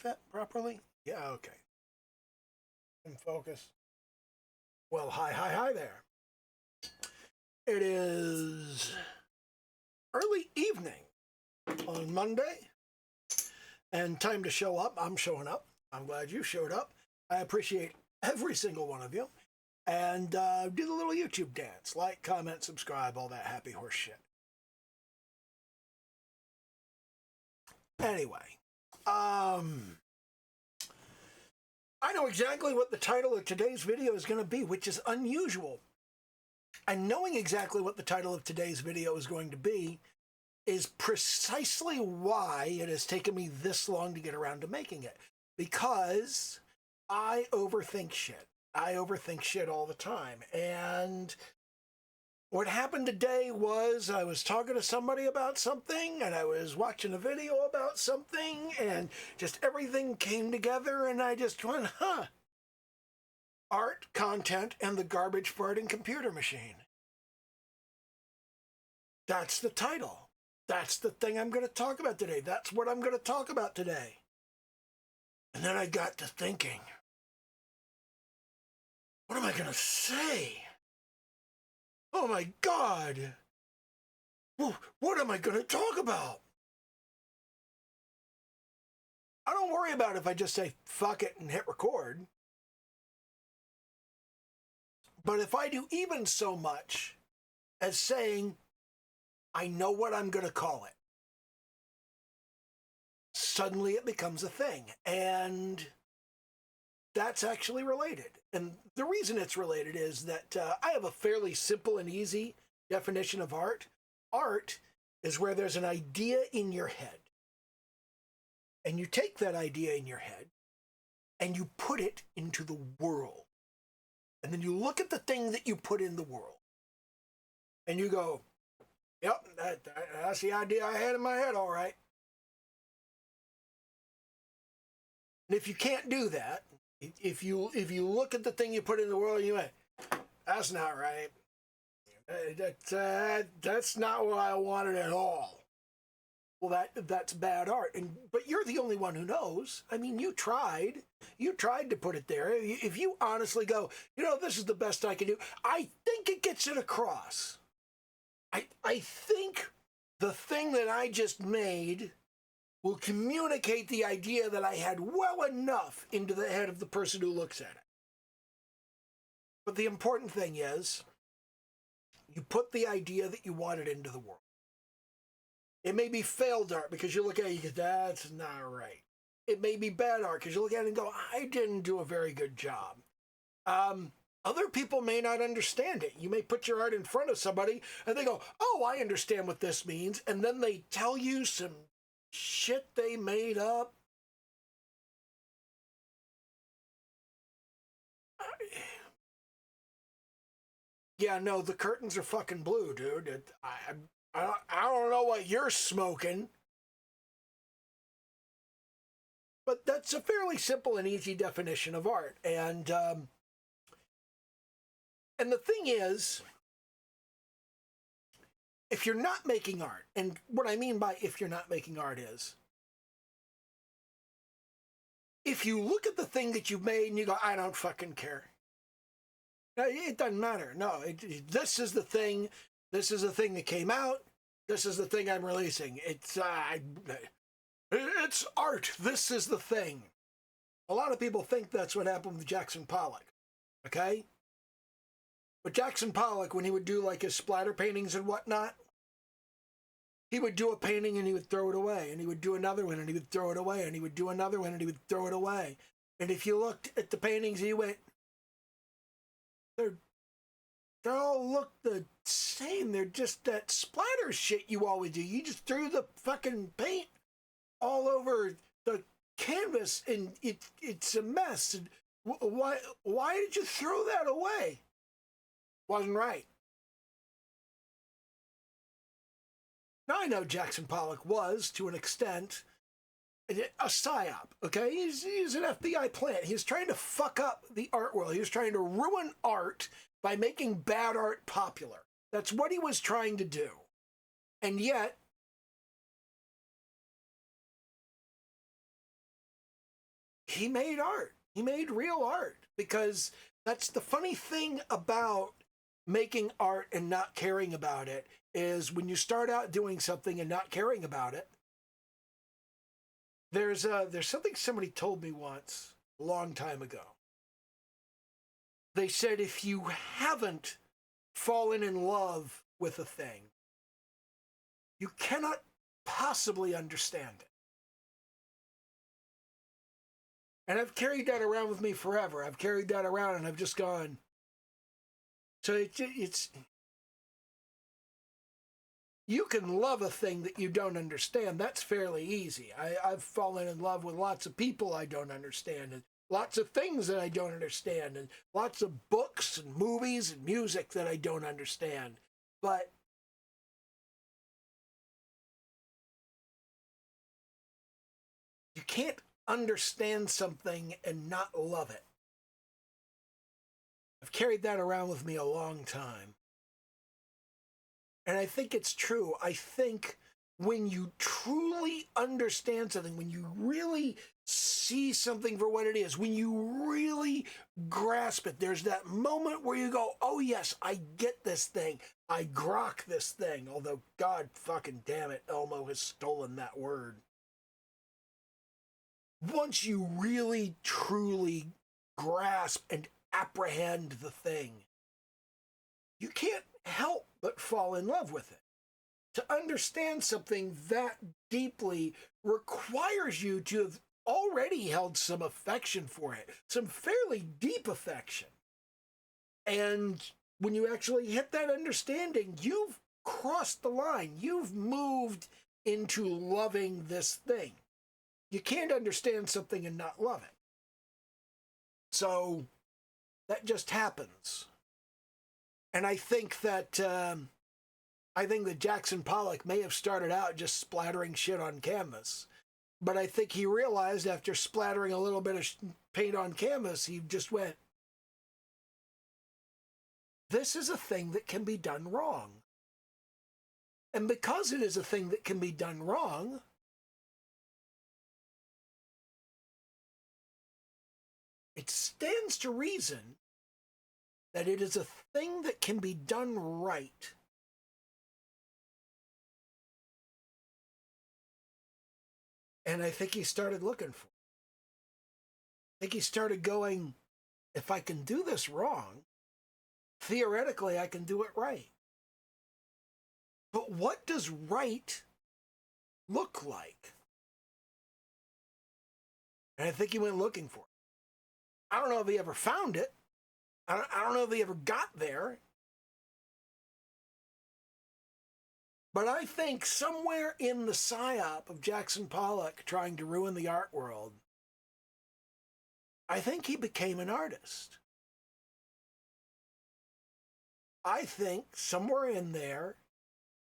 that properly? Yeah, okay. In focus. Well, hi there. It is early evening on Monday, and time to show up. I'm showing up. I'm glad you showed up. I appreciate every single one of you. And do the little YouTube dance. Like, comment, subscribe, all that happy horse shit. Anyway, I know exactly what the title of today's video is going to be, which is unusual. And knowing exactly what the title of today's video is going to be is precisely why it has taken me this long to get around to making it. Because I overthink shit. I overthink shit all the time. And what happened today was I was talking to somebody about something, and I was watching a video about something, and just everything came together, and I just went, huh. Art, content, and the garbage farting computer machine. That's the title. That's the thing I'm going to talk about today. That's what I'm going to talk about today. And then I got to thinking, what am I going to say? Oh my God. What am I going to talk about? I don't worry about if I just say fuck it and hit record. But if I do even so much as saying, I know what I'm going to call it, suddenly it becomes a thing. And that's actually related. And the reason it's related is that I have a fairly simple and easy definition of art. Art is where there's an idea in your head. And you take that idea in your head and you put it into the world. And then you look at the thing that you put in the world. And you go, yep, that's the idea I had in my head, all right. And if you can't do that, if you look at the thing you put in the world and you went, that's not right. That's not what I wanted at all. Well, that's bad art. But you're the only one who knows. I mean, you tried to put it there. If you honestly go, this is the best I can do, I think it gets it across. I think the thing that I just made will communicate the idea that I had well enough into the head of the person who looks at it. But the important thing is, you put the idea that you wanted into the world. It may be failed art because you look at it and you go, that's not right. It may be bad art because you look at it and go, I didn't do a very good job. Other people may not understand it. You may put your art in front of somebody and they go, oh, I understand what this means. And then they tell you some shit they made up. Yeah, no, the curtains are fucking blue, dude. I don't know what you're smoking. But that's a fairly simple and easy definition of art. And the thing is, if you're not making art, and what I mean by if you're not making art is, if you look at the thing that you've made and you go, I don't fucking care. It doesn't matter. No, this is the thing. This is the thing that came out. This is the thing I'm releasing. It's art. This is the thing. A lot of people think that's what happened with Jackson Pollock. Okay? But Jackson Pollock, when he would do like his splatter paintings and whatnot, he would do a painting and he would throw it away. And he would do another one and he would throw it away. And he would do another one and he would throw it away. And if you looked at the paintings, he went, they all look the same. They're just that splatter shit you always do. You just threw the fucking paint all over the canvas and it's a mess. And why did you throw that away? Wasn't right. Now I know Jackson Pollock was, to an extent, a psyop, okay? He's an FBI plant. He was trying to fuck up the art world. He was trying to ruin art by making bad art popular. That's what he was trying to do. And yet, he made art. He made real art, because that's the funny thing about making art and not caring about it, is when you start out doing something and not caring about it. There's something somebody told me once, a long time ago. They said, if you haven't fallen in love with a thing, you cannot possibly understand it. And I've carried that around with me forever. I've carried that around and I've just gone. So it's you can love a thing that you don't understand. That's fairly easy. I've fallen in love with lots of people I don't understand, and lots of things that I don't understand, and lots of books and movies and music that I don't understand. But you can't understand something and not love it. I've carried that around with me a long time. And I think it's true. I think when you truly understand something, when you really see something for what it is, when you really grasp it, there's that moment where you go, oh yes, I get this thing. I grok this thing. Although, God fucking damn it, Elmo has stolen that word. Once you really, truly grasp and apprehend the thing, you can't help but fall in love with it. To understand something that deeply requires you to have already held some affection for it, some fairly deep affection. And when you actually hit that understanding, you've crossed the line. You've moved into loving this thing. You can't understand something and not love it. So that just happens. And I think that Jackson Pollock may have started out just splattering shit on canvas, but I think he realized after splattering a little bit of paint on canvas, he just went, "This is a thing that can be done wrong." And because it is a thing that can be done wrong, it stands to reason that it is a thing that can be done right. And I think he started looking for it. I think he started going, if I can do this wrong, theoretically I can do it right. But what does right look like? And I think he went looking for it. I don't know if he ever found it. I don't know if he ever got there. But I think somewhere in the psyop of Jackson Pollock trying to ruin the art world, I think he became an artist. I think somewhere in there,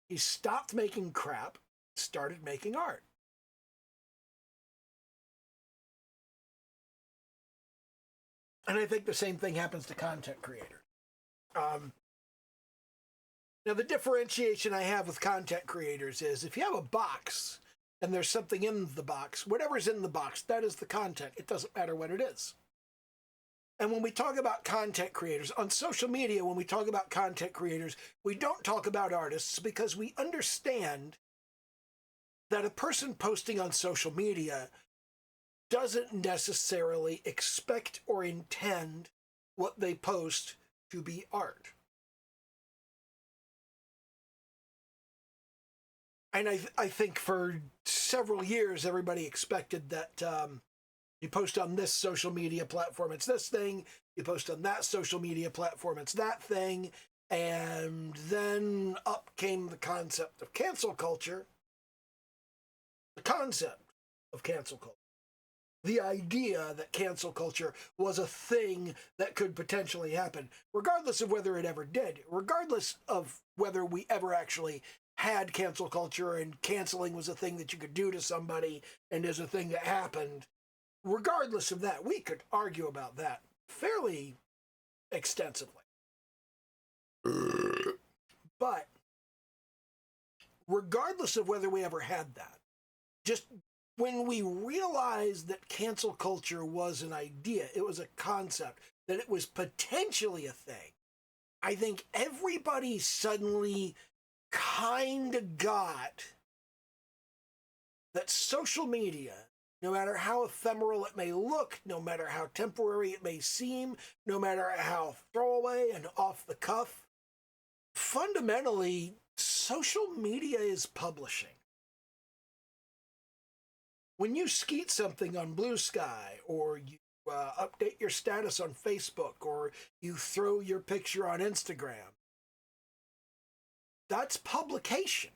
he stopped making crap, started making art. And I think the same thing happens to content creators. Now, the differentiation I have with content creators is if you have a box and there's something in the box, whatever's in the box, that is the content. It doesn't matter what it is. And when we talk about content creators on social media, when we talk about content creators, we don't talk about artists because we understand that a person posting on social media doesn't necessarily expect or intend what they post to be art. And I think for several years, everybody expected that you post on this social media platform, it's this thing. You post on that social media platform, it's that thing. And then up came the concept of cancel culture. The concept of cancel culture. The idea that cancel culture was a thing that could potentially happen, regardless of whether it ever did, regardless of whether we ever actually had cancel culture and canceling was a thing that you could do to somebody and is a thing that happened. Regardless of that, we could argue about that fairly extensively. But regardless of whether we ever had that, just when we realized that cancel culture was an idea, it was a concept, that it was potentially a thing, I think everybody suddenly kind of got that social media, no matter how ephemeral it may look, no matter how temporary it may seem, no matter how throwaway and off the cuff, fundamentally, social media is publishing. When you skeet something on Blue Sky, or you update your status on Facebook, or you throw your picture on Instagram, that's publication.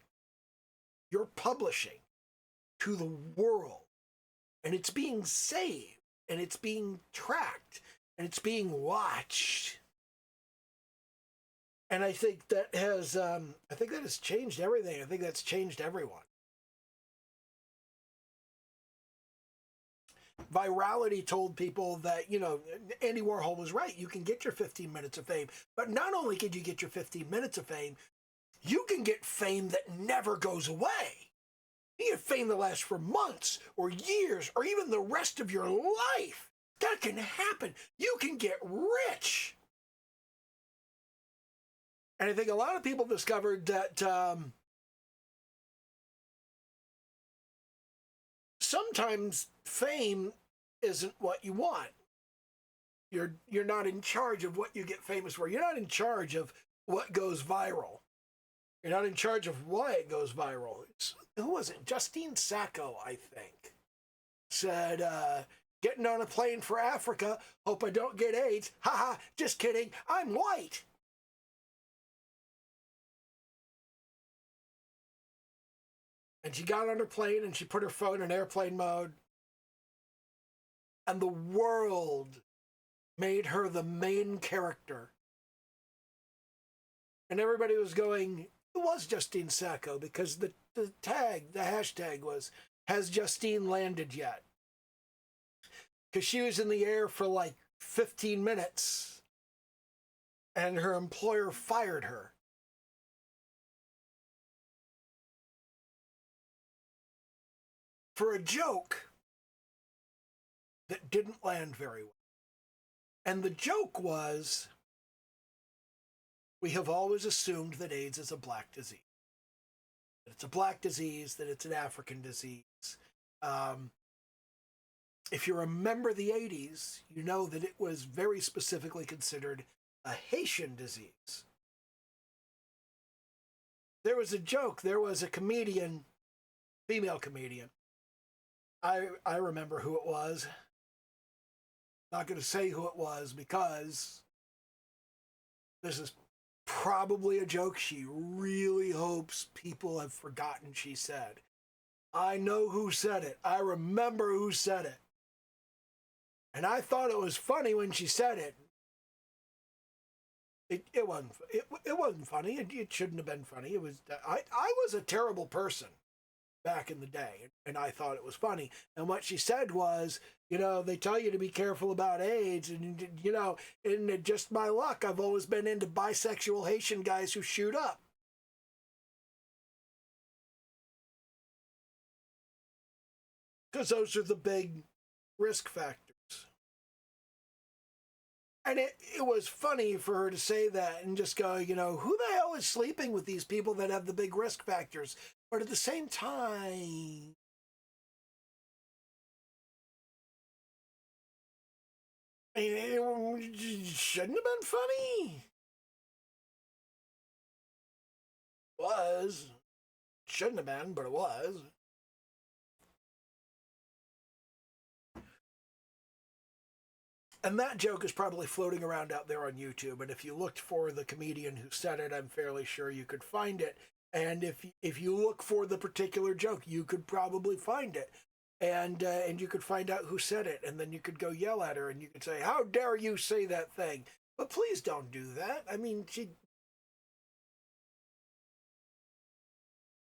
You're publishing to the world, and it's being saved, and it's being tracked, and it's being watched. And I think that has changed everything. I think that's changed everyone. Virality told people that, Andy Warhol was right. You can get your 15 minutes of fame. But not only can you get your 15 minutes of fame, you can get fame that never goes away. You get fame that lasts for months or years or even the rest of your life. That can happen. You can get rich. And I think a lot of people discovered that sometimes fame isn't what you want. You're not in charge of what you get famous for. You're not in charge of what goes viral. You're not in charge of why it goes viral. Who was it? Justine Sacco, I think, said, getting on a plane for Africa, hope I don't get AIDS. Haha, just kidding, I'm white. And she got on her plane and she put her phone in airplane mode. And the world made her the main character. And everybody was going, it was Justine Sacco, because the hashtag was, has Justine landed yet? Because she was in the air for like 15 minutes and her employer fired her. For a joke that didn't land very well. And the joke was, we have always assumed that AIDS is a black disease. That it's a black disease, that it's an African disease. If you remember the 80s, you know that it was very specifically considered a Haitian disease. There was a joke, there was a comedian, female comedian. I remember who it was. Not going to say who it was because this is probably a joke she really hopes people have forgotten she said. I know who said it. I remember who said it. And I thought it was funny when she said it. It wasn't funny. It shouldn't have been funny. It was I was a terrible person back in the day, and I thought it was funny. And what she said was, they tell you to be careful about AIDS, and in just my luck, I've always been into bisexual Haitian guys who shoot up. Because those are the big risk factors. And it was funny for her to say that and just go, who the hell is sleeping with these people that have the big risk factors? But at the same time, it shouldn't have been funny. It was. Shouldn't have been, but it was. And that joke is probably floating around out there on YouTube. And if you looked for the comedian who said it, I'm fairly sure you could find it. And if you look for the particular joke, you could probably find it. And you could find out who said it. And then you could go yell at her and you could say, how dare you say that thing? But please don't do that. I mean,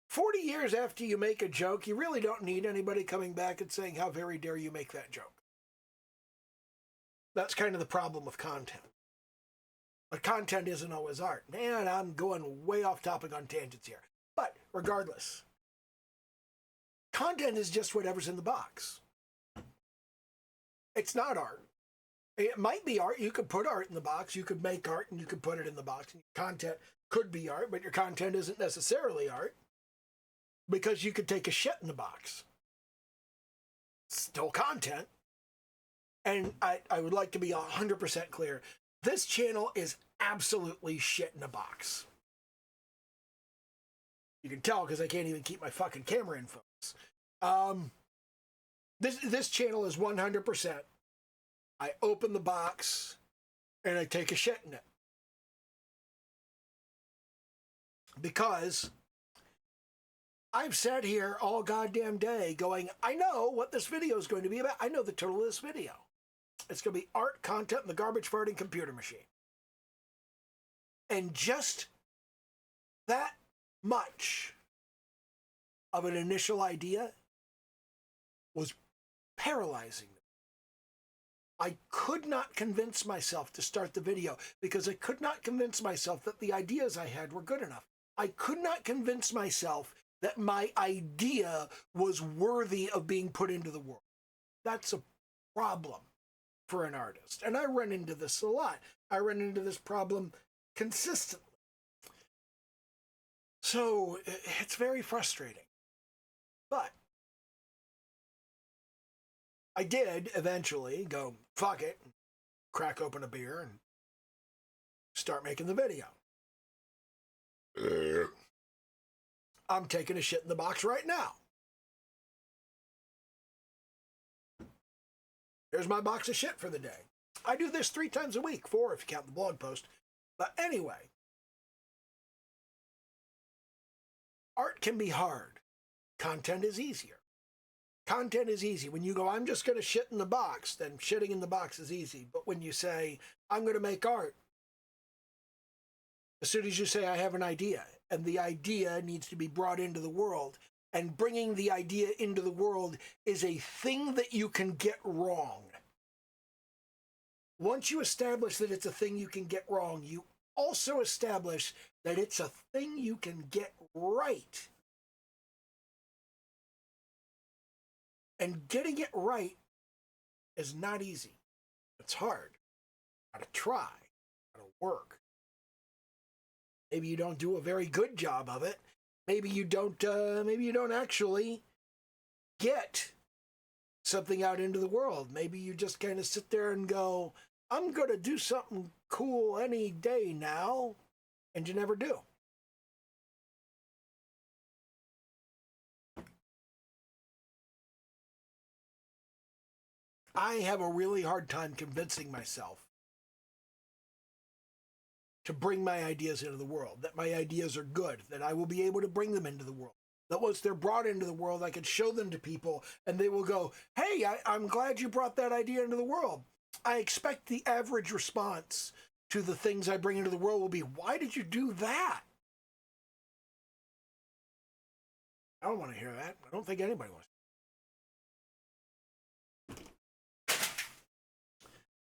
40 years after you make a joke, you really don't need anybody coming back and saying, how very dare you make that joke? That's kind of the problem with content. But content isn't always art. Man, I'm going way off topic on tangents here. But regardless, Content is just whatever's in the box. It's not art. It might be art. You could put art in the box. You could make art and you could put it in the box. And your content could be art, but your content isn't necessarily art because you could take a shit in the box. It's still content. And I would like to be 100% clear. This channel is absolutely shit in a box. You can tell because I can't even keep my fucking camera in focus. This channel is 100%. I open the box and I take a shit in it. Because I've sat here all goddamn day going, I know what this video is going to be about. I know the title of this video. It's going to be art, content, and the garbage farting computer machine. And just that much of an initial idea was paralyzing me. I could not convince myself to start the video because I could not convince myself that the ideas I had were good enough. I could not convince myself that my idea was worthy of being put into the world. That's a problem for an artist. And I run into this a lot. I run into this problem consistently. So it's very frustrating. But I did eventually go, fuck it, crack open a beer and start making the video. I'm taking a shit in the box right now. Here's my box of shit for the day. I do this 3 times a week, 4 if you count the blog post. But anyway, art can be hard. Content is easier. Content is easy. When you go, I'm just going to shit in the box, then shitting in the box is easy. But when you say, I'm going to make art, as soon as you say, I have an idea, and the idea needs to be brought into the world, and bringing the idea into the world is a thing that you can get wrong. Once you establish that it's a thing you can get wrong, you also establish that it's a thing you can get right. And getting it right is not easy. It's hard. Gotta try. Gotta work. Maybe you don't do a very good job of it. Maybe you don't actually get something out into the world. Maybe you just kind of sit there and go, I'm going to do something cool any day now, and you never do. I have a really hard time convincing myself to bring my ideas into the world, that my ideas are good, that I will be able to bring them into the world, that once they're brought into the world, I can show them to people and they will go, hey, I'm glad you brought that idea into the world. I expect the average response to the things I bring into the world will be, why did you do that? I don't want to hear that. I don't think anybody wants.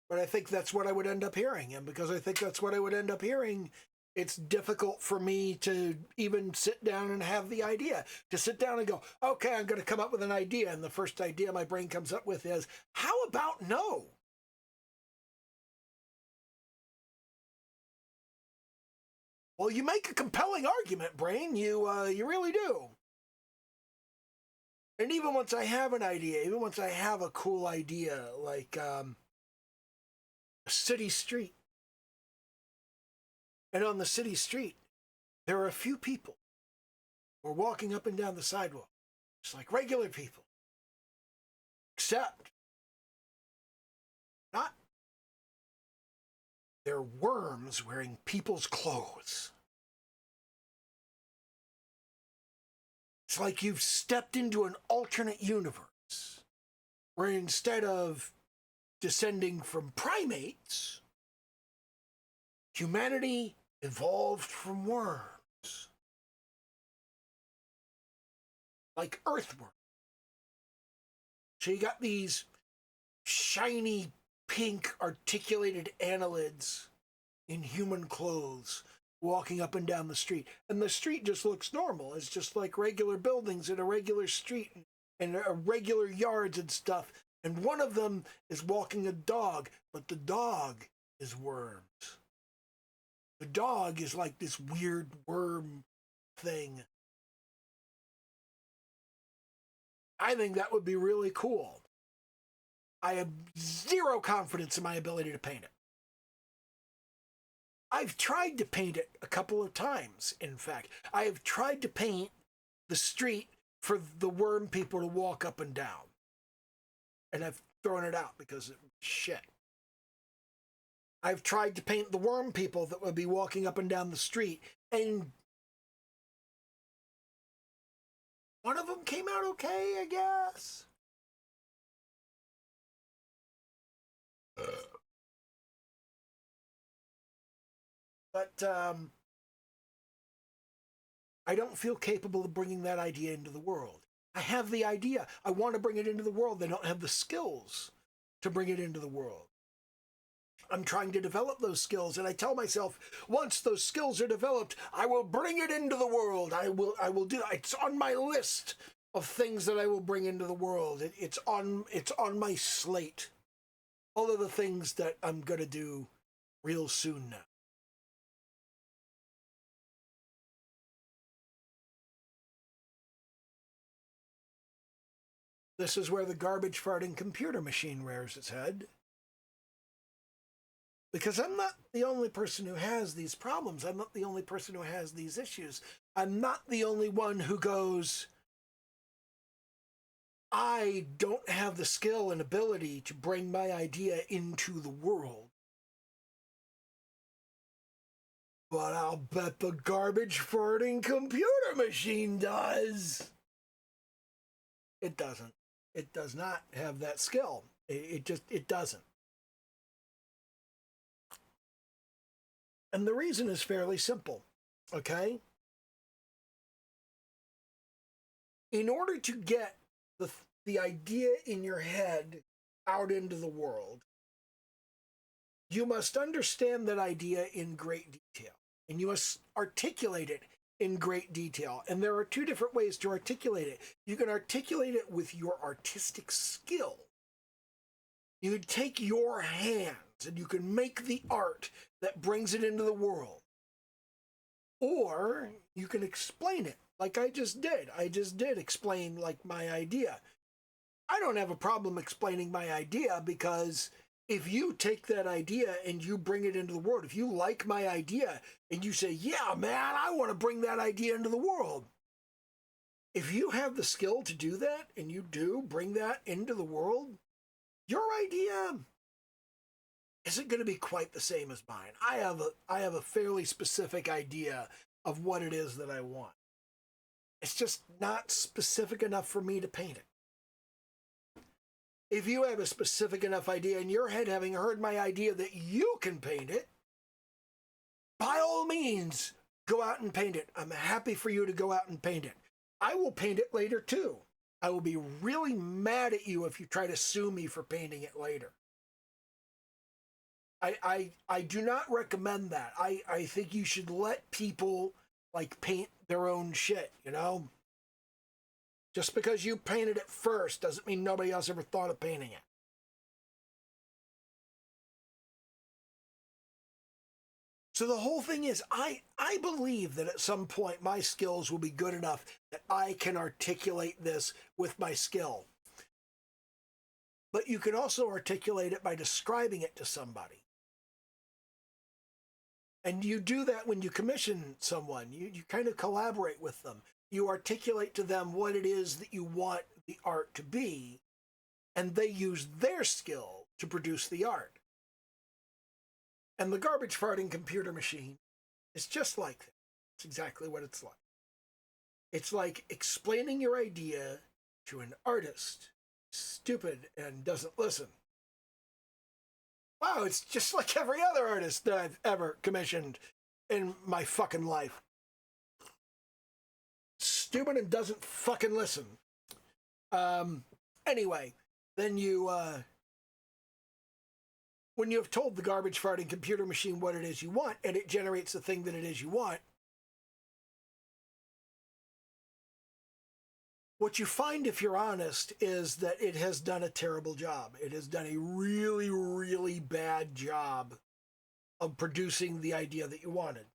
But I think that's what I would end up hearing. And because I think that's what I would end up hearing, it's difficult for me to even sit down and have the idea. To sit down and go, okay, I'm going to come up with an idea. And the first idea my brain comes up with is, how about no? Well, you make a compelling argument, brain. You really do. And even once I have an idea, even once I have a cool idea, like a city street. And on the city street, there are a few people who are walking up and down the sidewalk, just like regular people. Except, not, they're worms wearing people's clothes. It's like you've stepped into an alternate universe where instead of descending from primates, humanity evolved from worms. Like earthworms. So you got these shiny, pink, articulated annelids in human clothes walking up and down the street. And the street just looks normal. It's just like regular buildings in a regular street. and regular yards and stuff. And one of them is walking a dog, but the dog is worms. The dog is like this weird worm thing. I think that would be really cool. I have zero confidence in my ability to paint it. I've tried to paint it a couple of times, in fact. I have tried to paint the street for the worm people to walk up and down. And I've thrown it out because it's shit. I've tried to paint the worm people that would be walking up and down the street, and one of them came out okay, I guess. But I don't feel capable of bringing that idea into the world. I have the idea. I want to bring it into the world. They don't have the skills to bring it into the world. I'm trying to develop those skills, and I tell myself, once those skills are developed, I will bring it into the world. I will do that. It's on my list of things that I will bring into the world. It's on my slate. All of the things that I'm going to do real soon now. This is where the garbage farting computer machine rears its head. Because I'm not the only person who has these problems. I'm not the only person who has these issues. I'm not the only one who goes, I don't have the skill and ability to bring my idea into the world. But I'll bet the garbage farting computer machine does. It doesn't. It does not have that skill. It doesn't. And the reason is fairly simple, okay? In order to get the idea in your head out into the world, you must understand that idea in great detail, and you must articulate it in great detail. And there are two different ways to articulate it. You can articulate it with your artistic skill. You can take your hands and you can make the art that brings it into the world. Or you can explain it like I just did. I just did explain like my idea. I don't have a problem explaining my idea, because if you take that idea and you bring it into the world, if you like my idea and you say, yeah, man, I want to bring that idea into the world. If you have the skill to do that and you do bring that into the world, your idea isn't going to be quite the same as mine. I have a fairly specific idea of what it is that I want. It's just not specific enough for me to paint it. If you have a specific enough idea in your head, having heard my idea, that you can paint it, by all means, go out and paint it. I'm happy for you to go out and paint it. I will paint it later too. I will be really mad at you if you try to sue me for painting it later. I do not recommend that. I think you should let people like paint their own shit, you know? Just because you painted it first doesn't mean nobody else ever thought of painting it. So the whole thing is, I believe that at some point my skills will be good enough that I can articulate this with my skill. But you can also articulate it by describing it to somebody. And you do that when you commission someone. You kind of collaborate with them. You articulate to them what it is that you want the art to be, and they use their skill to produce the art. And the garbage farting computer machine is just like that. It's exactly what it's like. It's like explaining your idea to an artist, stupid and doesn't listen. Wow, it's just like every other artist that I've ever commissioned in my fucking life. Stupid and doesn't fucking listen. Anyway, then when you have told the garbage farting computer machine what it is you want, and it generates the thing that it is you want, What you find, if you're honest, is that it has done a terrible job. It has done a really, really bad job of producing the idea that you wanted.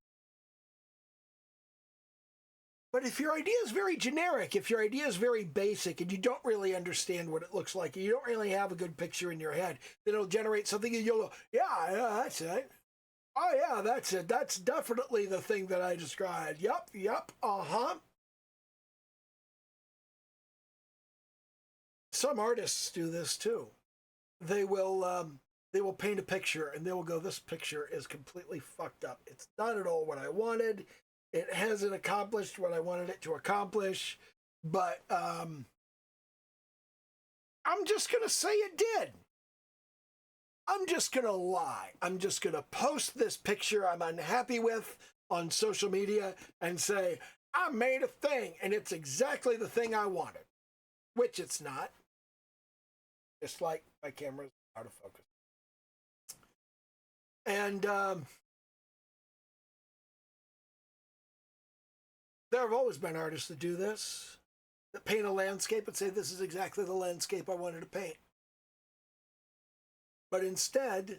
But if your idea is very generic, if your idea is very basic, and you don't really understand what it looks like, and you don't really have a good picture in your head, then it'll generate something and you'll go, yeah, that's it. Oh, yeah, that's it. That's definitely the thing that I described. Yep, uh-huh. Some artists do this too. They will paint a picture and they will go, this picture is completely fucked up. It's not at all what I wanted. It hasn't accomplished what I wanted it to accomplish. But I'm just going to say it did. I'm just going to lie. I'm just going to post this picture I'm unhappy with on social media and say, I made a thing and it's exactly the thing I wanted, which it's not. Just like my camera's out of focus. And there have always been artists that do this, that paint a landscape and say, this is exactly the landscape I wanted to paint. But instead,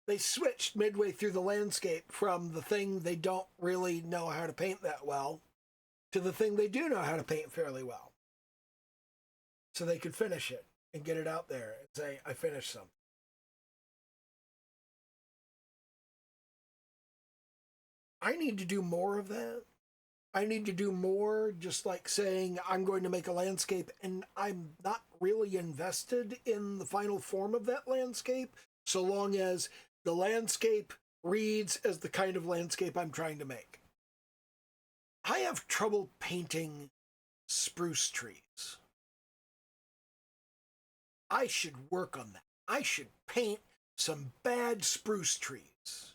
they switched midway through the landscape from the thing they don't really know how to paint that well to the thing they do know how to paint fairly well. So they could finish it and get it out there and say, I finished something. I need to do more of that. I need to do more, just like saying I'm going to make a landscape and I'm not really invested in the final form of that landscape, so long as the landscape reads as the kind of landscape I'm trying to make. I have trouble painting spruce trees. I should work on that. I should paint some bad spruce trees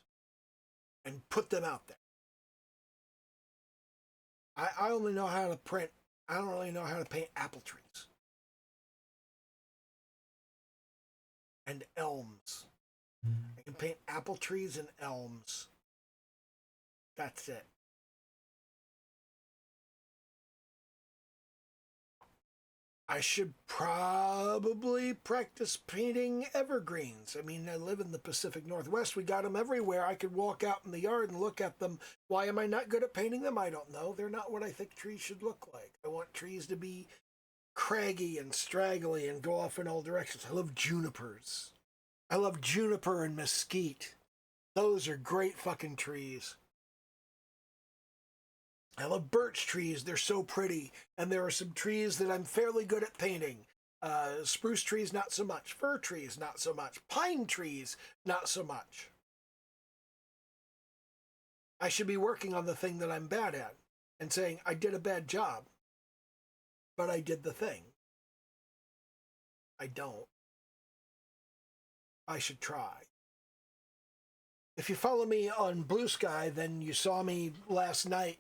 and put them out there. I only know how to print. I don't really know how to paint apple trees. And elms. I can paint apple trees and elms. That's it. I should probably practice painting evergreens. I mean, I live in the Pacific Northwest. We got them everywhere. I could walk out in the yard and look at them. Why am I not good at painting them? I don't know. They're not what I think trees should look like. I want trees to be craggy and straggly and go off in all directions. I love junipers. I love juniper and mesquite. Those are great fucking trees. I love birch trees. They're so pretty. And there are some trees that I'm fairly good at painting. Spruce trees, not so much. Fir trees, not so much. Pine trees, not so much. I should be working on the thing that I'm bad at and saying, I did a bad job, but I did the thing. I don't. I should try. If you follow me on Blue Sky, then you saw me last night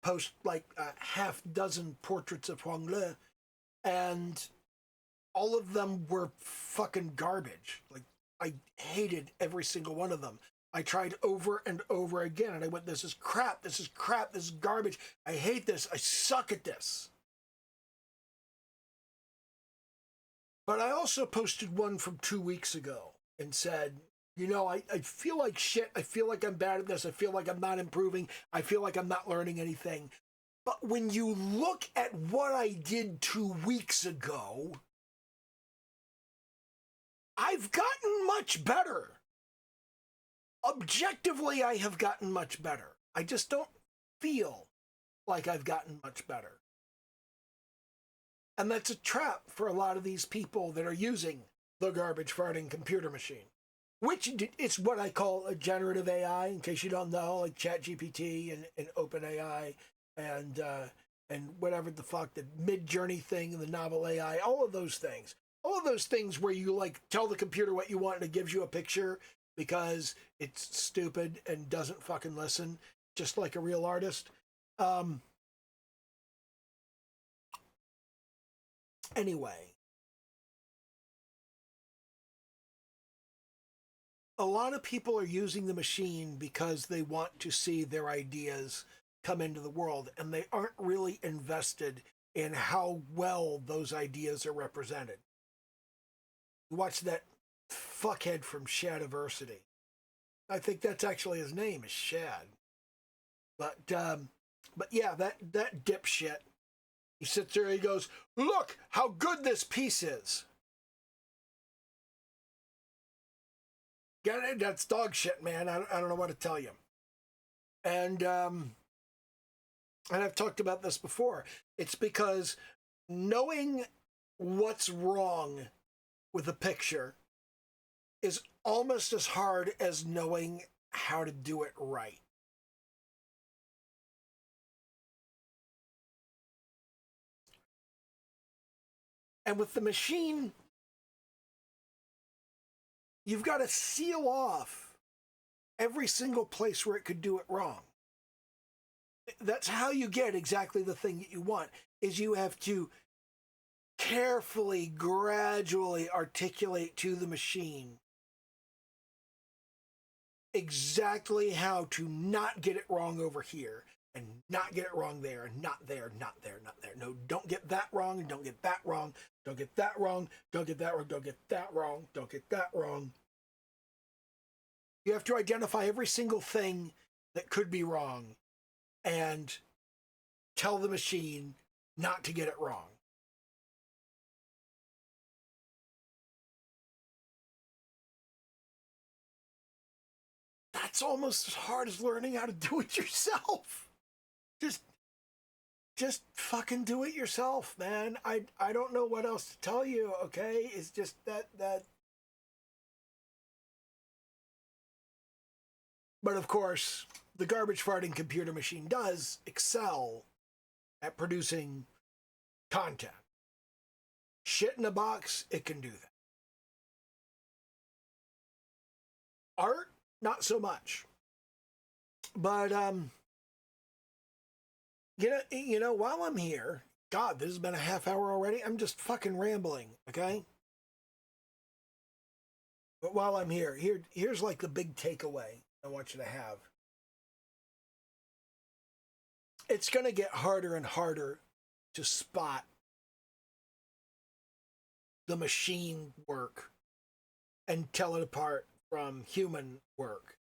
post like a half dozen portraits of Huang Le, and all of them were fucking garbage. Like, I hated every single one of them. I tried over and over again, and I went, this is crap, this is crap, this is garbage. I hate this, I suck at this. But I also posted one from 2 weeks ago and said, you know, I feel like shit. I feel like I'm bad at this. I feel like I'm not improving. I feel like I'm not learning anything. But when you look at what I did 2 weeks ago, I've gotten much better. Objectively, I have gotten much better. I just don't feel like I've gotten much better. And that's a trap for a lot of these people that are using the garbage farting computer machine, which it's what I call a generative AI, in case you don't know, like ChatGPT and OpenAI and whatever the fuck, the Mid-Journey thing and the Novel AI, all of those things. All of those things where you like tell the computer what you want and it gives you a picture because it's stupid and doesn't fucking listen, just like a real artist. Anyway, a lot of people are using the machine because they want to see their ideas come into the world, and they aren't really invested in how well those ideas are represented. Watch that fuckhead from Shadiversity. I think that's actually his name is Shad. But yeah, that dipshit. He sits there. He goes, "Look how good this piece is." Get it? That's dog shit, man. I don't know what to tell you. And I've talked about this before. It's because knowing what's wrong with a picture is almost as hard as knowing how to do it right. And with the machine, you've got to seal off every single place where it could do it wrong. That's how you get exactly the thing that you want, is you have to carefully, gradually articulate to the machine exactly how to not get it wrong over here and not get it wrong there and not there, not there, not there. No, don't get that wrong and don't get that wrong. Don't get that wrong. Don't get that wrong. Don't get that wrong. Don't get that wrong. You have to identify every single thing that could be wrong and tell the machine not to get it wrong. That's almost as hard as learning how to do it yourself. Just fucking do it yourself, man. I don't know what else to tell you, okay? It's just that. But of course, the garbage farting computer machine does excel at producing content. Shit in a box, it can do that. Art, not so much. But you know, while I'm here, God, this has been a half hour already. I'm just fucking rambling, okay? But while I'm here, here's like the big takeaway I want you to have. It's going to get harder and harder to spot the machine work and tell it apart from human work.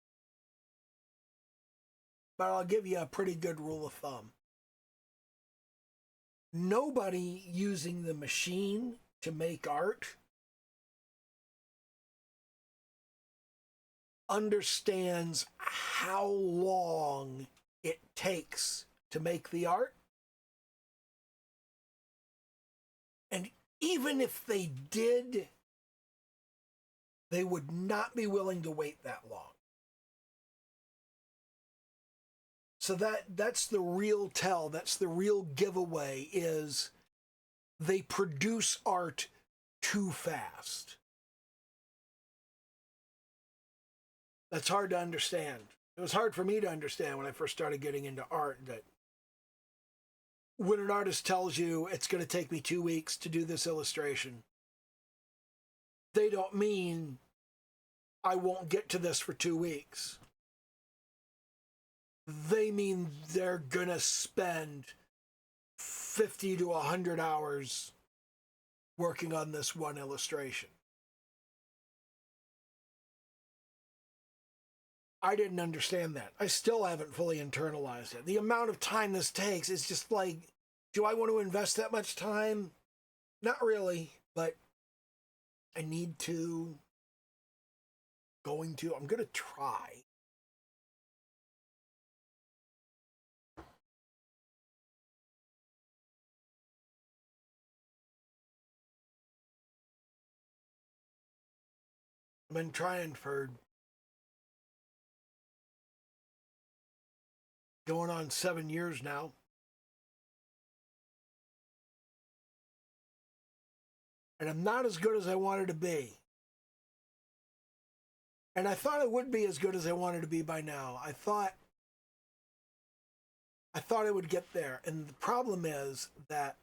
But I'll give you a pretty good rule of thumb. Nobody using the machine to make art understands how long it takes to make the art. And even if they did, they would not be willing to wait that long. So that's the real tell, that's the real giveaway, is they produce art too fast. That's hard to understand. It was hard for me to understand when I first started getting into art, that when an artist tells you it's going to take me 2 weeks to do this illustration, they don't mean I won't get to this for 2 weeks. They mean they're going to spend 50 to 100 hours working on this one illustration. I didn't understand that. I still haven't fully internalized it. The amount of time this takes is just like, do I want to invest that much time? Not really, but I need to. I'm going to try. I've been trying for going on 7 years now. And I'm not as good as I wanted to be. And I thought I would be as good as I wanted to be by now. I thought I would get there. And the problem is that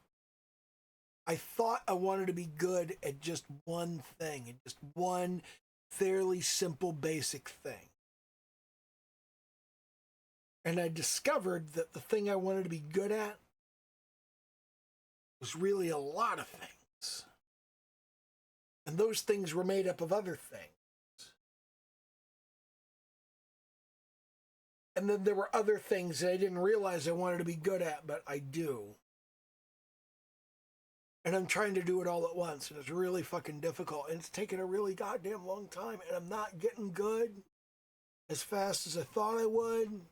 I thought I wanted to be good at just one thing, at just one fairly simple, basic thing. And I discovered that the thing I wanted to be good at was really a lot of things. And those things were made up of other things. And then there were other things that I didn't realize I wanted to be good at, but I do. And I'm trying to do it all at once, and it's really fucking difficult. And it's taken a really goddamn long time, and I'm not getting good as fast as I thought I would.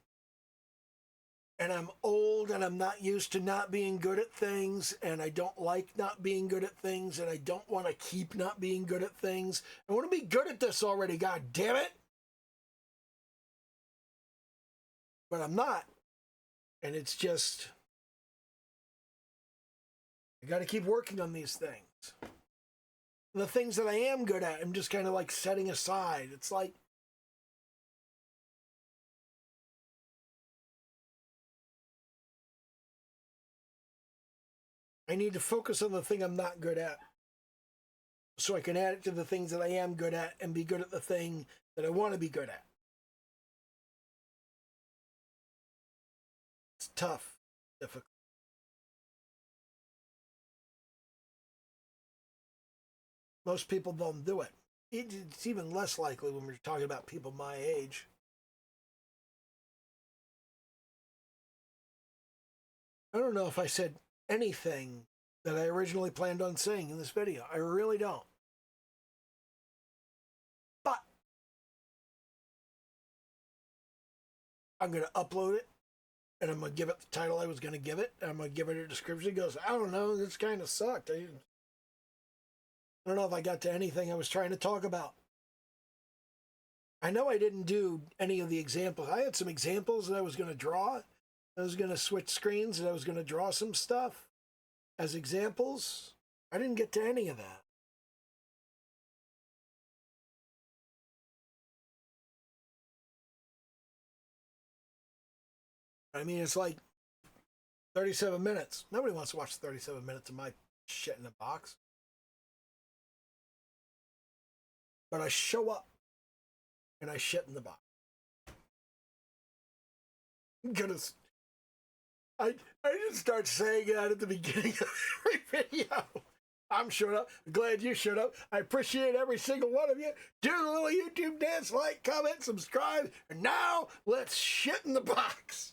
And I'm old, and I'm not used to not being good at things, and I don't like not being good at things, and I don't want to keep not being good at things. I want to be good at this already, god damn it! But I'm not. And it's just, I got to keep working on these things. And the things that I am good at, I'm just kind of like setting aside. It's like, I need to focus on the thing I'm not good at, so I can add it to the things that I am good at and be good at the thing that I want to be good at. It's tough, difficult. Most people don't do it. It's even less likely when we're talking about people my age. I don't know if I said anything that I originally planned on saying in this video. I really don't. But I'm going to upload it, and I'm going to give it the title I was going to give it, and I'm going to give it a description. It goes, I don't know, this kind of sucked. I don't know if I got to anything I was trying to talk about. I know I didn't do any of the examples. I had some examples that I was going to draw. I was going to switch screens, and I was going to draw some stuff as examples. I didn't get to any of that. I mean, it's like 37 minutes. Nobody wants to watch 37 minutes of my shit in a box. But I show up and I shit in the box. Goodness. I just start saying that at the beginning of every video. I'm showing up. I'm glad you showed up. I appreciate every single one of you. Do the little YouTube dance, like, comment, subscribe. And now, let's shit in the box.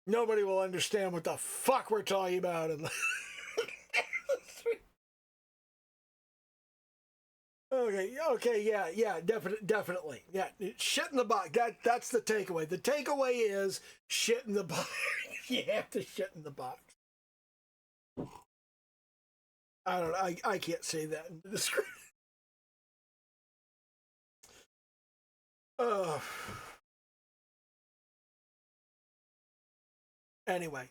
Nobody will understand what the fuck we're talking about. Okay, yeah, definitely. Yeah, shit in the box. That's the takeaway. The takeaway is shit in the box. You have to shit in the box. I don't know. I can't say that in the description. Anyway.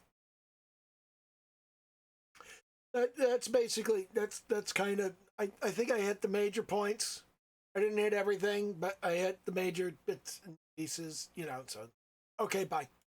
That's basically, that's kind of, I think I hit the major points. I didn't hit everything, but I hit the major bits and pieces, you know, so. Okay, bye.